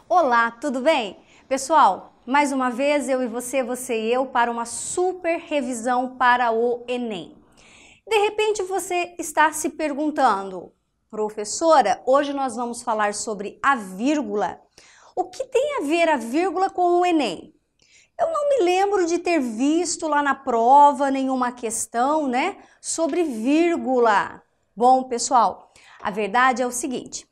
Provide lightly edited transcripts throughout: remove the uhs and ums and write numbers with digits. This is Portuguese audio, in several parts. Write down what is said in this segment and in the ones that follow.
Olá, tudo bem? Pessoal, mais uma vez eu e você e eu para uma super revisão para o Enem. De repente você está se perguntando, professora, hoje nós vamos falar sobre a vírgula. O que tem a ver a vírgula com o Enem? Eu não me lembro de ter visto lá na prova nenhuma questão, né, sobre vírgula. Bom, pessoal, a verdade é o seguinte,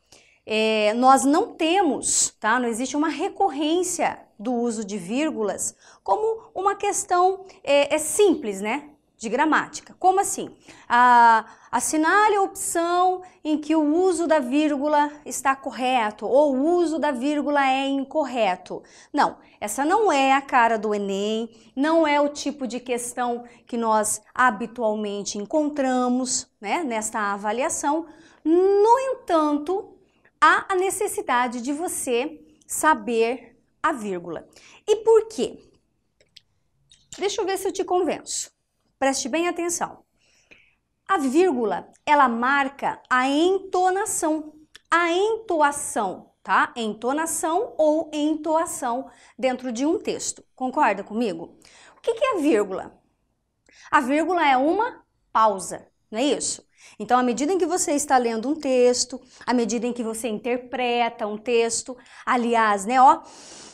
nós não temos, tá? Não existe uma recorrência do uso de vírgulas como uma questão simples, né? De gramática. Como assim? Assinale a opção em que o uso da vírgula está correto ou o uso da vírgula é incorreto. Não, essa não é a cara do Enem, não é o tipo de questão que nós habitualmente encontramos, né, nesta avaliação. No entanto, há a necessidade de você saber a vírgula. E por quê? Deixa eu ver se eu te convenço. Preste bem atenção. A vírgula, ela marca a entonação, tá? Entonação ou entoação dentro de um texto. Concorda comigo? O que é a vírgula? A vírgula é uma pausa, não é isso? Então, à medida em que você está lendo um texto, à medida em que você interpreta um texto, aliás, né, ó,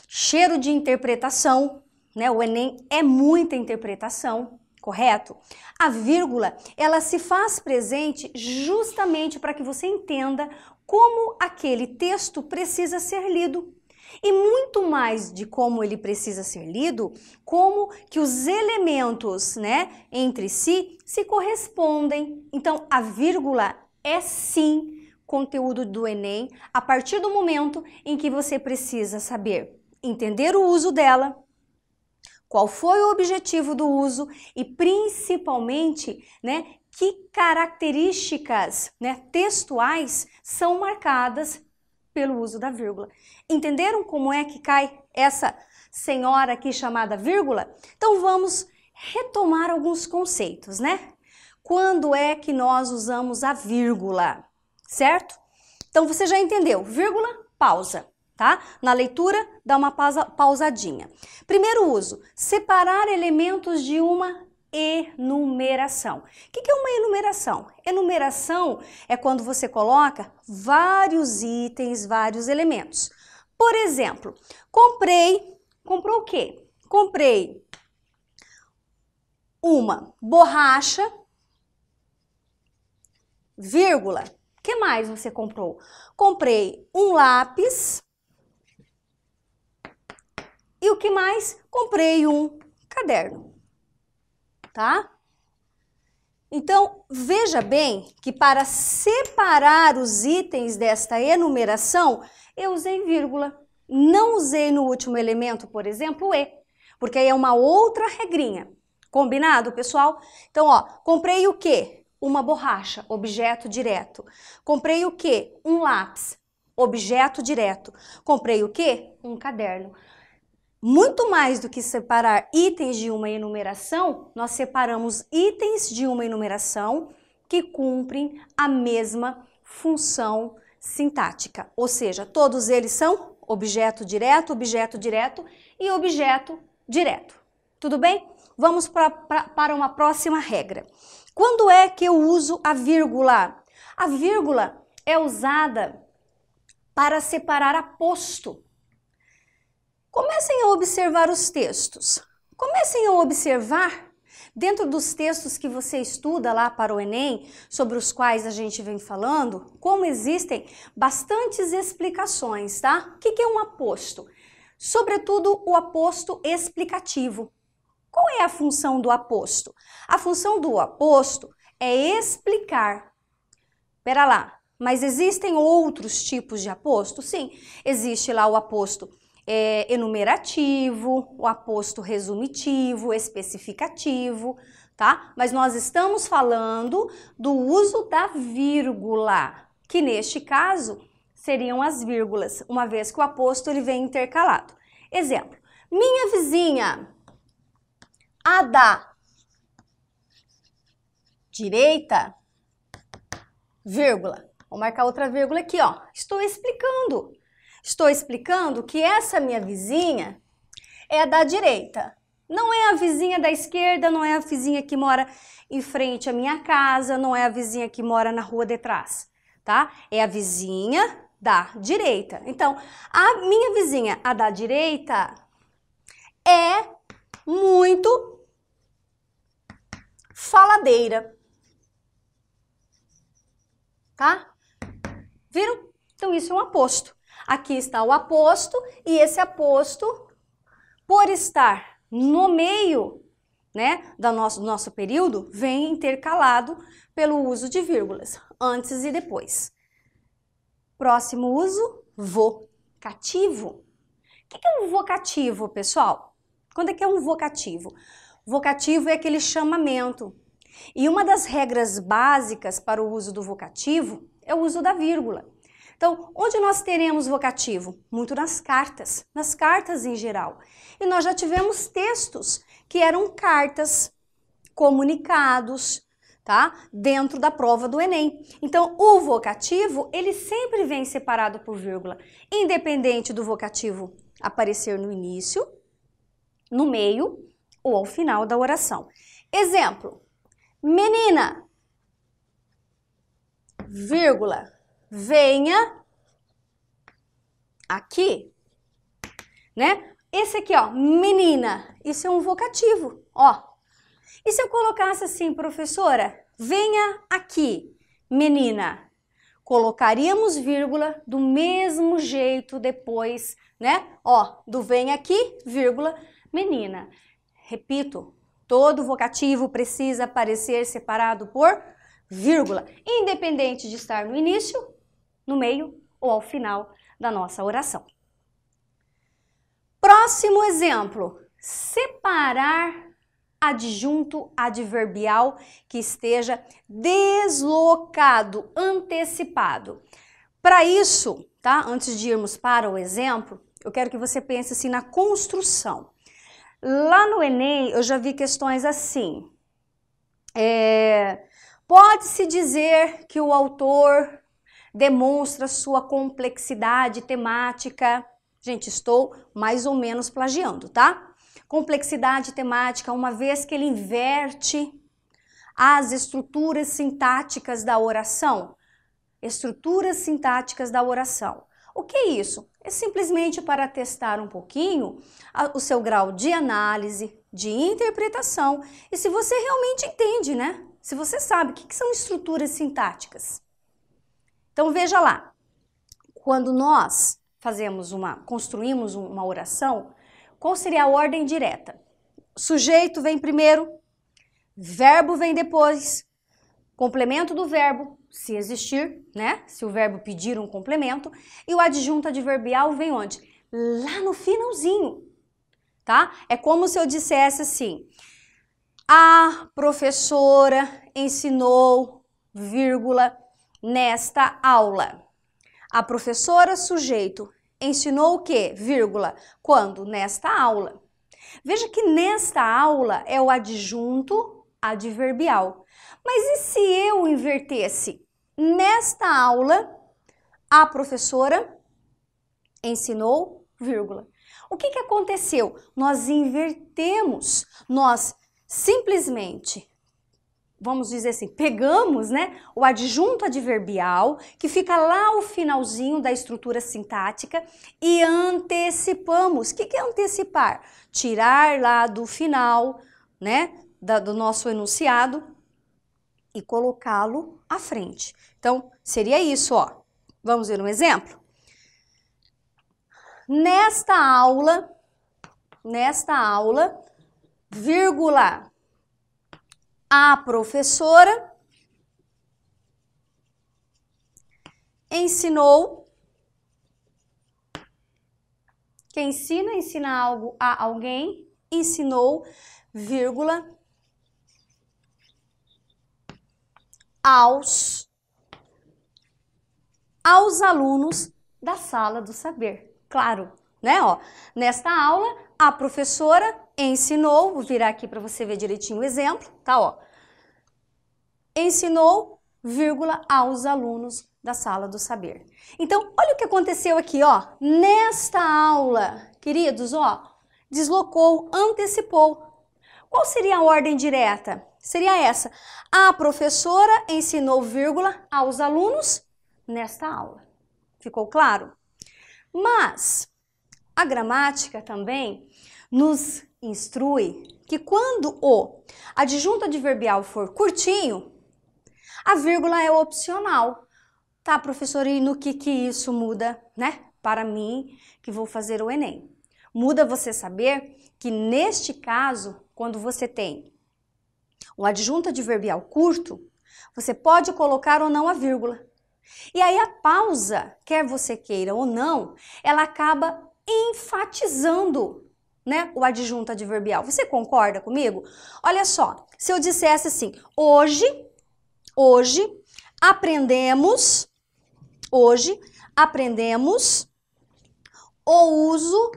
cheiro de interpretação, né? O Enem é muita interpretação, correto? A vírgula, ela se faz presente justamente para que você entenda como aquele texto precisa ser lido. E muito mais de como ele precisa ser lido, como que os elementos, né, entre si se correspondem. Então, a vírgula é sim conteúdo do Enem a partir do momento em que você precisa saber entender o uso dela, qual foi o objetivo do uso e principalmente, né, que características, né, textuais são marcadas pelo uso da vírgula. Entenderam como é que cai essa senhora aqui chamada vírgula? Então vamos retomar alguns conceitos, né? Quando é que nós usamos a vírgula, certo? Então você já entendeu, vírgula, pausa. Tá? Na leitura, dá uma pausadinha. Primeiro uso, separar elementos de uma enumeração. O que é uma enumeração? Enumeração é quando você coloca vários itens, vários elementos. Por exemplo, comprou o quê? Comprei uma borracha, vírgula. O que mais você comprou? Comprei um lápis. E o que mais? Comprei um caderno, tá? Então, veja bem que para separar os itens desta enumeração, eu usei vírgula. Não usei no último elemento, por exemplo, o e, porque aí é uma outra regrinha. Combinado, pessoal? Então, ó, comprei o quê? Uma borracha, objeto direto. Comprei o quê? Um lápis, objeto direto. Comprei o quê? Um caderno. Muito mais do que separar itens de uma enumeração, nós separamos itens de uma enumeração que cumprem a mesma função sintática. Ou seja, todos eles são objeto direto e objeto direto. Tudo bem? Vamos para uma próxima regra. Quando é que eu uso a vírgula? A vírgula é usada para separar aposto. Comecem a observar os textos. Comecem a observar, dentro dos textos que você estuda lá para o Enem, sobre os quais a gente vem falando, como existem bastantes explicações, tá? O que é um aposto? Sobretudo o aposto explicativo. Qual é a função do aposto? A função do aposto é explicar. Pera lá, mas existem outros tipos de aposto? Sim, existe lá o aposto enumerativo, o aposto resumitivo, especificativo, tá? Mas nós estamos falando do uso da vírgula, que neste caso seriam as vírgulas, uma vez que o aposto ele vem intercalado. Exemplo, minha vizinha A da direita, vírgula. Vou marcar outra vírgula aqui, ó. Estou explicando que essa minha vizinha é a da direita. Não é a vizinha da esquerda, não é a vizinha que mora em frente à minha casa, não é a vizinha que mora na rua de trás, tá? É a vizinha da direita. Então, a minha vizinha, a da direita, é muito faladeira, tá? Viram? Então, isso é um aposto. Aqui está o aposto e esse aposto, por estar no meio, né, do nosso período, vem intercalado pelo uso de vírgulas, antes e depois. Próximo uso, vocativo. O que é um vocativo, pessoal? Quando é que é um vocativo? Vocativo é aquele chamamento. E uma das regras básicas para o uso do vocativo é o uso da vírgula. Então, onde nós teremos vocativo? Muito nas cartas em geral. E nós já tivemos textos que eram cartas, comunicados, tá? Dentro da prova do Enem. Então, o vocativo, ele sempre vem separado por vírgula, independente do vocativo aparecer no início, no meio ou ao final da oração. Exemplo, menina, vírgula, venha aqui, né? Esse aqui, ó, menina, isso é um vocativo, ó. E se eu colocasse assim, professora, venha aqui, menina, colocaríamos vírgula do mesmo jeito depois, né? Ó, do vem aqui, vírgula, menina. Repito, todo vocativo precisa aparecer separado por vírgula, independente de estar no início, no meio ou ao final da nossa oração. Próximo exemplo, separar adjunto adverbial que esteja deslocado, antecipado. Para isso, tá? Antes de irmos para o exemplo, eu quero que você pense assim na construção. Lá no Enem, eu já vi questões assim. Pode-se dizer que o autor demonstra sua complexidade temática. Gente, estou mais ou menos plagiando, tá? Complexidade temática, uma vez que ele inverte as estruturas sintáticas da oração. Estruturas sintáticas da oração. O que é isso? É simplesmente para testar um pouquinho o seu grau de análise, de interpretação e se você realmente entende, né? Se você sabe o que são estruturas sintáticas. Então veja lá, quando nós construímos uma oração, qual seria a ordem direta? Sujeito vem primeiro, verbo vem depois, complemento do verbo, se existir, né? Se o verbo pedir um complemento, e o adjunto adverbial vem onde? Lá no finalzinho, tá? É como se eu dissesse assim, a professora ensinou, vírgula, nesta aula. A professora, sujeito, ensinou o quê? Vírgula, quando? Nesta aula. Veja que nesta aula é o adjunto adverbial. Mas e se eu invertesse? Nesta aula, a professora ensinou, vírgula. O que aconteceu? Nós invertemos, nós simplesmente, vamos dizer assim, pegamos, né, o adjunto adverbial, que fica lá ao finalzinho da estrutura sintática, e antecipamos. O que é antecipar? Tirar lá do final, né, do nosso enunciado e colocá-lo à frente. Então, seria isso, ó. Vamos ver um exemplo? Nesta aula, vírgula, a professora ensinou. Quem ensina algo a alguém, ensinou, vírgula, aos alunos da sala do saber. Claro, né? Ó, nesta aula, a professora ensinou, vou virar aqui para você ver direitinho o exemplo, tá, ó. Ensinou, vírgula, aos alunos da sala do saber. Então, olha o que aconteceu aqui, ó. Nesta aula, queridos, ó, deslocou, antecipou. Qual seria a ordem direta? Seria essa. A professora ensinou, vírgula, aos alunos nesta aula. Ficou claro? Mas a gramática também nos instrui que quando o adjunto adverbial for curtinho, a vírgula é opcional. Tá, professora, e no que isso muda, né? Para mim, que vou fazer o Enem. Muda você saber que neste caso, quando você tem um adjunto adverbial curto, você pode colocar ou não a vírgula. E aí a pausa, quer você queira ou não, ela acaba enfatizando, né, o adjunto adverbial. Você concorda comigo? Olha só, se eu dissesse assim, hoje aprendemos o uso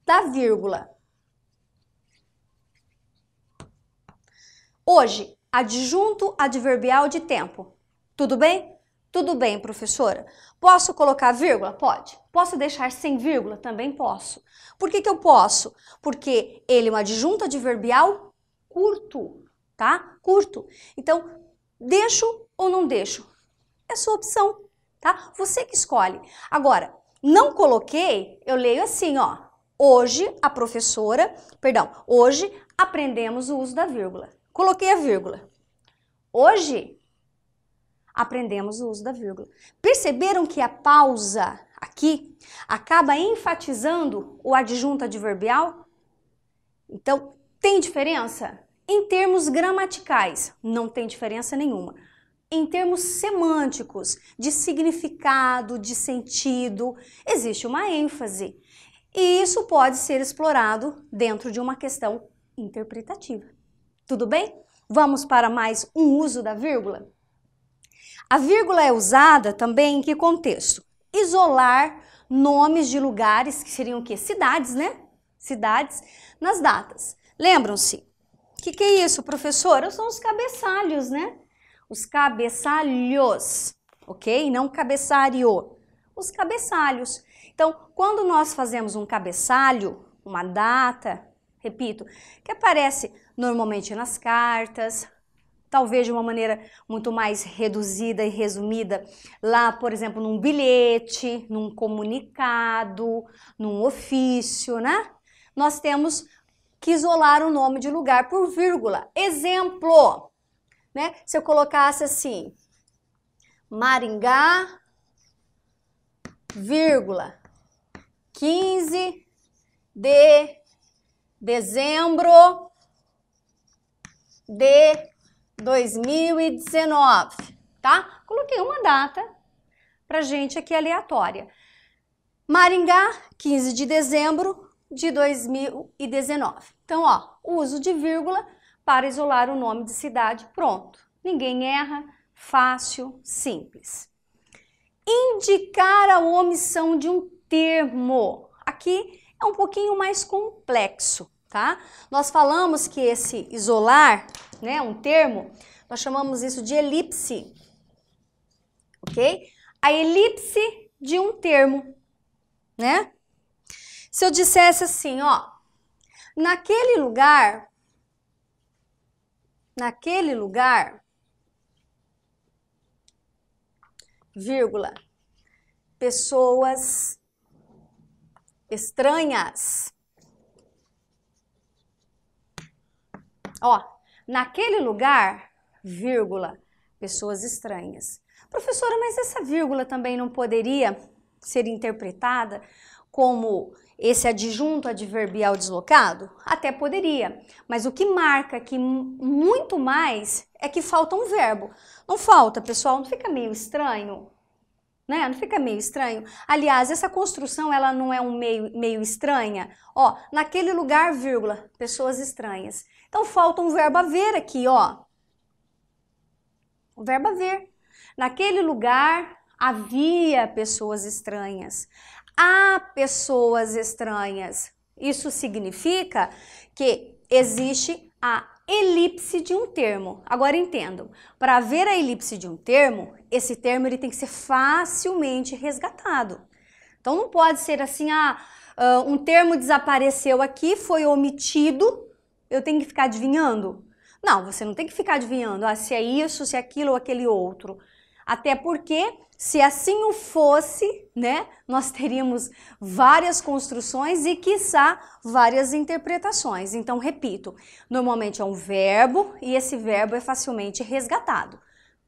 da vírgula. Hoje, adjunto adverbial de tempo. Tudo bem? Tudo bem, professora. Posso colocar vírgula? Pode. Posso deixar sem vírgula? Também posso. Por que eu posso? Porque ele é um adjunto adverbial curto, tá? Curto. Então, deixo ou não deixo? É sua opção, tá? Você que escolhe. Agora, não coloquei, eu leio assim, ó. Hoje aprendemos o uso da vírgula. Coloquei a vírgula. Hoje aprendemos o uso da vírgula. Perceberam que a pausa aqui acaba enfatizando o adjunto adverbial? Então, tem diferença? Em termos gramaticais, não tem diferença nenhuma. Em termos semânticos, de significado, de sentido, existe uma ênfase. E isso pode ser explorado dentro de uma questão interpretativa. Tudo bem? Vamos para mais um uso da vírgula? A vírgula é usada também em que contexto? Isolar nomes de lugares, que seriam o quê? Cidades, né? Cidades nas datas. Lembram-se? O que é isso, professora? São os cabeçalhos, né? Os cabeçalhos, ok? Não cabeçalho. Os cabeçalhos. Então, quando nós fazemos um cabeçalho, uma data, repito, que aparece normalmente nas cartas, talvez de uma maneira muito mais reduzida e resumida, lá, por exemplo, num bilhete, num comunicado, num ofício, né? Nós temos que isolar o nome de lugar por vírgula. Exemplo, né? Se eu colocasse assim, Maringá, vírgula, 15 de dezembro de 2019, tá? Coloquei uma data pra gente aqui aleatória. Maringá, 15 de dezembro de 2019. Então, ó, uso de vírgula para isolar o nome de cidade, pronto. Ninguém erra, fácil, simples. Indicar a omissão de um termo. Aqui é um pouquinho mais complexo, tá? Nós falamos que esse isolar, né, um termo, nós chamamos isso de elipse, ok? A elipse de um termo, né? Se eu dissesse assim, ó, naquele lugar, vírgula, pessoas estranhas. Ó, naquele lugar, vírgula, pessoas estranhas. Professora, mas essa vírgula também não poderia ser interpretada como esse adjunto adverbial deslocado? Até poderia, mas o que marca aqui muito mais é que falta um verbo. Não falta, pessoal? Não fica meio estranho? Né? Não fica meio estranho? Aliás, essa construção, ela não é meio estranha? Ó, naquele lugar, vírgula, pessoas estranhas. Então, falta um verbo haver aqui, ó. O verbo haver. Naquele lugar, havia pessoas estranhas. Há pessoas estranhas. Isso significa que existe a elipse de um termo. Agora entendam, para haver a elipse de um termo, esse termo ele tem que ser facilmente resgatado. Então não pode ser assim, um termo desapareceu aqui, foi omitido, eu tenho que ficar adivinhando? Não, você não tem que ficar adivinhando se é isso, se é aquilo ou aquele outro. Até porque, se assim o fosse, né, nós teríamos várias construções e, quiçá, várias interpretações. Então, repito, normalmente é um verbo e esse verbo é facilmente resgatado.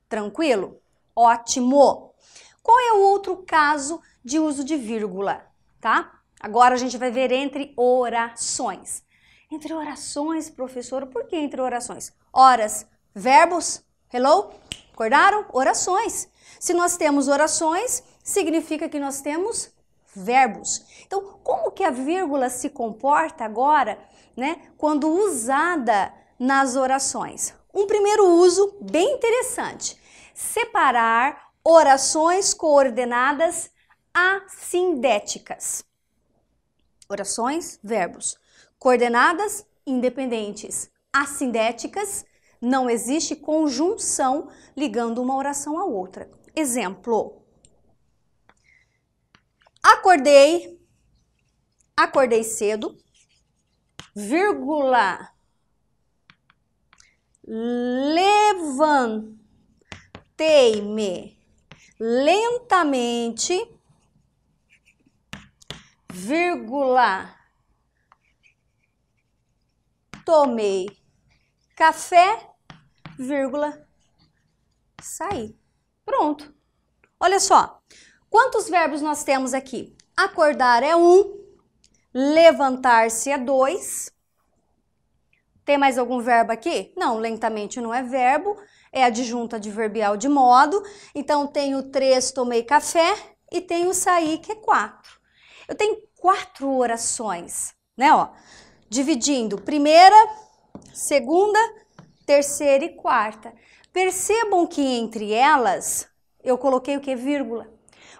Tranquilo? Ótimo! Qual é o outro caso de uso de vírgula, tá? Agora a gente vai ver entre orações. Entre orações, professora, por que entre orações? Horas, verbos, hello? Acordaram? Orações. Se nós temos orações, significa que nós temos verbos. Então, como que a vírgula se comporta agora, né, quando usada nas orações? Um primeiro uso bem interessante. Separar orações coordenadas assindéticas. Orações, verbos. Coordenadas independentes. Assindéticas, não existe conjunção ligando uma oração à outra. Exemplo. Acordei cedo, vírgula, levantei-me lentamente, vírgula, tomei café, vírgula, saí. Pronto. Olha só, quantos verbos nós temos aqui? Acordar é 1, levantar-se é 2. Tem mais algum verbo aqui? Não, lentamente não é verbo, é adjunto adverbial de modo. Então, tenho 3, tomei café, e tenho sair, que é 4. Eu tenho 4 orações, né? Ó, dividindo primeira, segunda, terceira e quarta. Percebam que entre elas eu coloquei o que? Vírgula.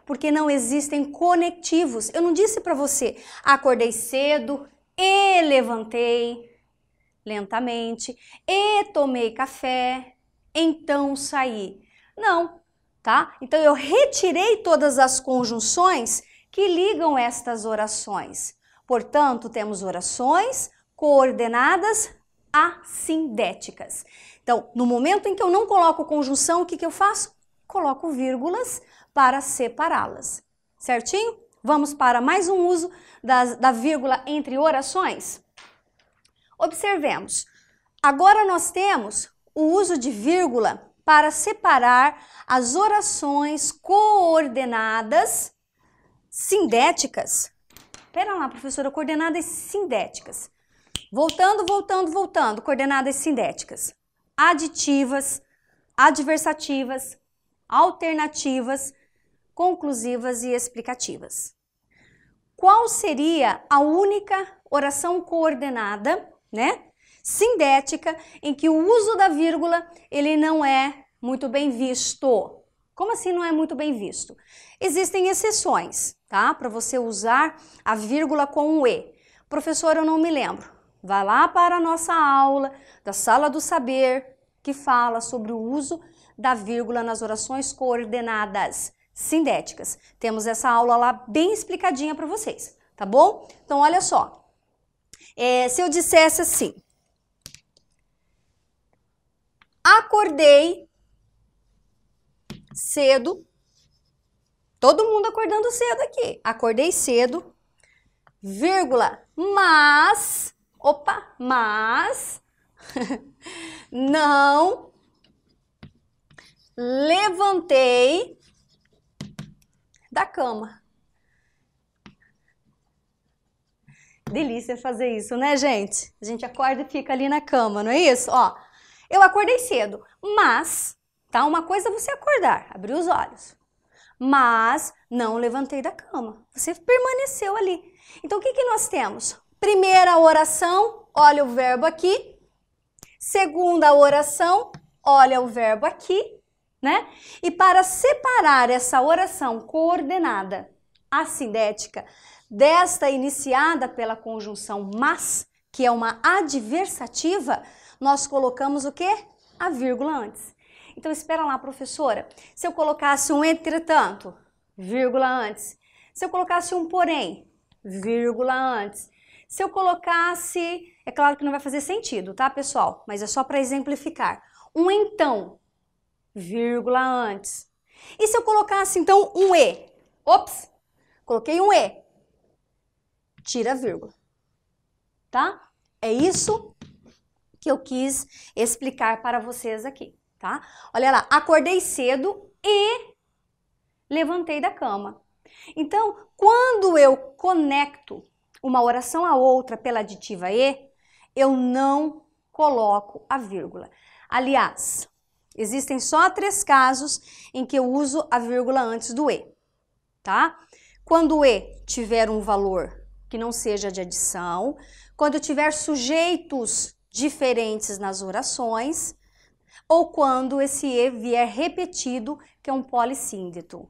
Porque não existem conectivos. Eu não disse para você, acordei cedo e levantei lentamente e tomei café, então saí. Não, tá? Então eu retirei todas as conjunções que ligam estas orações. Portanto, temos orações coordenadas assindéticas. Então, no momento em que eu não coloco conjunção, o que eu faço? Coloco vírgulas para separá-las. Certinho? Vamos para mais um uso da vírgula entre orações? Observemos. Agora nós temos o uso de vírgula para separar as orações coordenadas sindéticas. Espera lá, professora, coordenadas sindéticas. Voltando, coordenadas sindéticas. Aditivas, adversativas, alternativas, conclusivas e explicativas. Qual seria a única oração coordenada, né, sindética, em que o uso da vírgula ele não é muito bem visto? Como assim não é muito bem visto? Existem exceções, tá? Para você usar a vírgula com o E. Professora, eu não me lembro. Vai lá para a nossa aula da Sala do Saber, que fala sobre o uso da vírgula nas orações coordenadas sindéticas. Temos essa aula lá bem explicadinha para vocês, tá bom? Então, olha só. Se eu dissesse assim, acordei cedo, todo mundo acordando cedo aqui, acordei cedo, vírgula, mas não levantei da cama. Delícia fazer isso, né, gente? A gente acorda e fica ali na cama, não é isso? Ó, eu acordei cedo, mas, tá? Uma coisa é você acordar, abrir os olhos, mas não levantei da cama. Você permaneceu ali. Então, o que nós temos? Primeira oração, olha o verbo aqui. Segunda oração, olha o verbo aqui, né? E para separar essa oração coordenada assindética desta iniciada pela conjunção mas, que é uma adversativa, nós colocamos o quê? A vírgula antes. Então, espera lá, professora. Se eu colocasse um entretanto, vírgula antes. Se eu colocasse um porém, vírgula antes. Se eu colocasse, é claro que não vai fazer sentido, tá, pessoal? Mas é só para exemplificar. Um então, vírgula antes. E se eu colocasse, então, um e? Ops, coloquei um e. Tira a vírgula, tá? É isso que eu quis explicar para vocês aqui, tá? Olha lá, acordei cedo e levantei da cama. Então, quando eu conecto uma oração a outra pela aditiva e, eu não coloco a vírgula. Aliás, existem só 3 casos em que eu uso a vírgula antes do e, tá? Quando o e tiver um valor que não seja de adição, quando eu tiver sujeitos diferentes nas orações, ou quando esse e vier repetido, que é um polissíndeto.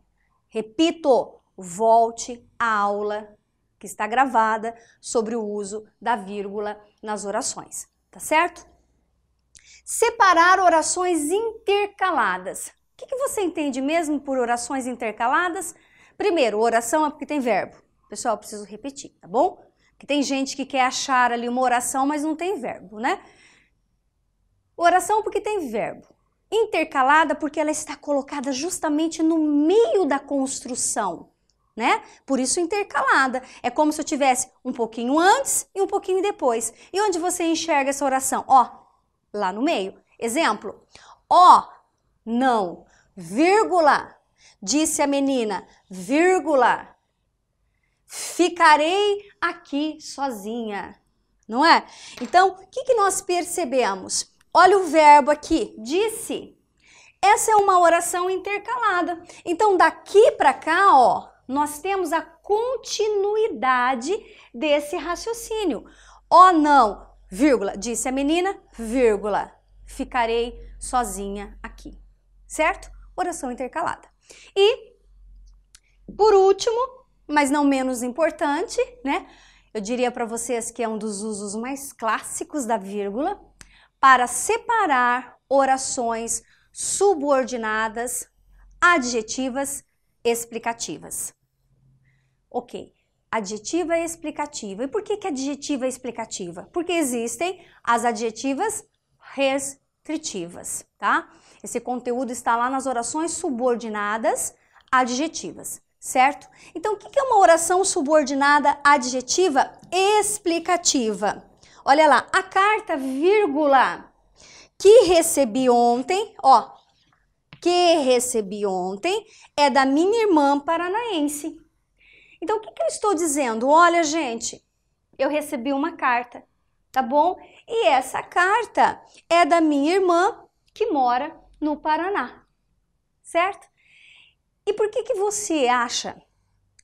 Repito, volte à aula que está gravada sobre o uso da vírgula nas orações, tá certo? Separar orações intercaladas. O que você entende mesmo por orações intercaladas? Primeiro, oração é porque tem verbo. Pessoal, eu preciso repetir, tá bom? Porque tem gente que quer achar ali uma oração, mas não tem verbo, né? Oração porque tem verbo. Intercalada porque ela está colocada justamente no meio da construção, né? Por isso intercalada. É como se eu tivesse um pouquinho antes e um pouquinho depois. E onde você enxerga essa oração? Ó, lá no meio. Exemplo. Ó, não, vírgula, disse a menina, vírgula, ficarei aqui sozinha, não é? Então, o que nós percebemos? Olha o verbo aqui, disse. Essa é uma oração intercalada. Então, daqui para cá, ó, nós temos a continuidade desse raciocínio. Ó, não, vírgula, disse a menina, vírgula, ficarei sozinha aqui, certo? Oração intercalada. E, por último, mas não menos importante, né? Eu diria para vocês que é um dos usos mais clássicos da vírgula, para separar orações subordinadas, adjetivas, explicativas. Ok, adjetiva e explicativa. E por que adjetiva e explicativa? Porque existem as adjetivas restritivas, tá? Esse conteúdo está lá nas orações subordinadas adjetivas, certo? Então, o que é uma oração subordinada adjetiva explicativa? Olha lá, a carta, vírgula, que recebi ontem, ó, que recebi ontem é da minha irmã paranaense. Então, o que eu estou dizendo? Olha, gente, eu recebi uma carta, tá bom? E essa carta é da minha irmã que mora no Paraná, certo? E por que você acha,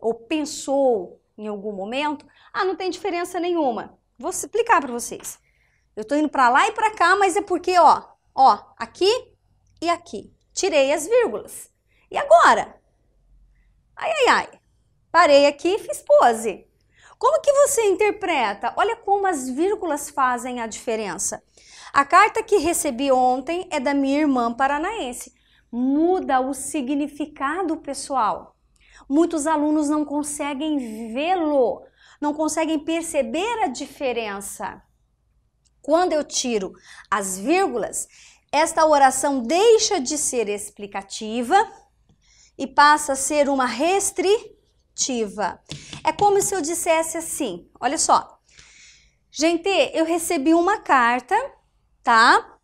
ou pensou em algum momento, não tem diferença nenhuma? Vou explicar para vocês. Eu tô indo para lá e para cá, mas é porque, ó, aqui e aqui. Tirei as vírgulas. E agora? Ai. Parei aqui e fiz pose. Como que você interpreta? Olha como as vírgulas fazem a diferença. A carta que recebi ontem é da minha irmã paranaense. Muda o significado, pessoal. Muitos alunos não conseguem vê-lo, não conseguem perceber a diferença. Quando eu tiro as vírgulas, esta oração deixa de ser explicativa e passa a ser uma restritiva. É como se eu dissesse assim, olha só. Gente, eu recebi uma carta, tá?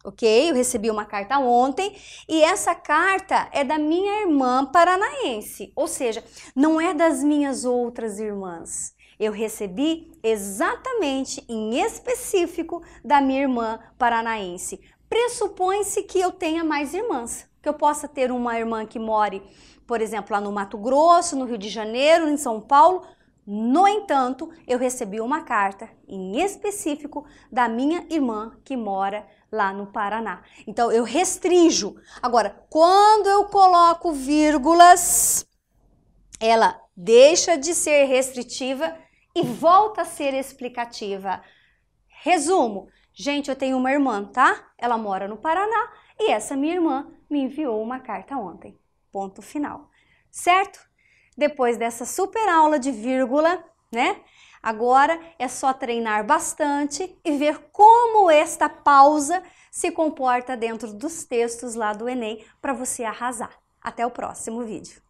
Ok? Eu recebi uma carta ontem e essa carta é da minha irmã paranaense, ou seja, não é das minhas outras irmãs. Eu recebi exatamente, em específico, da minha irmã paranaense. Pressupõe-se que eu tenha mais irmãs, que eu possa ter uma irmã que more, por exemplo, lá no Mato Grosso, no Rio de Janeiro, em São Paulo. No entanto, eu recebi uma carta, em específico, da minha irmã que mora lá no Paraná. Então, eu restringo. Agora, quando eu coloco vírgulas, ela deixa de ser restritiva e volta a ser explicativa. Resumo, gente, eu tenho uma irmã, tá? Ela mora no Paraná e essa minha irmã me enviou uma carta ontem. Ponto final. Certo? Depois dessa super aula de vírgula, né? Agora é só treinar bastante e ver como esta pausa se comporta dentro dos textos lá do Enem para você arrasar. Até o próximo vídeo.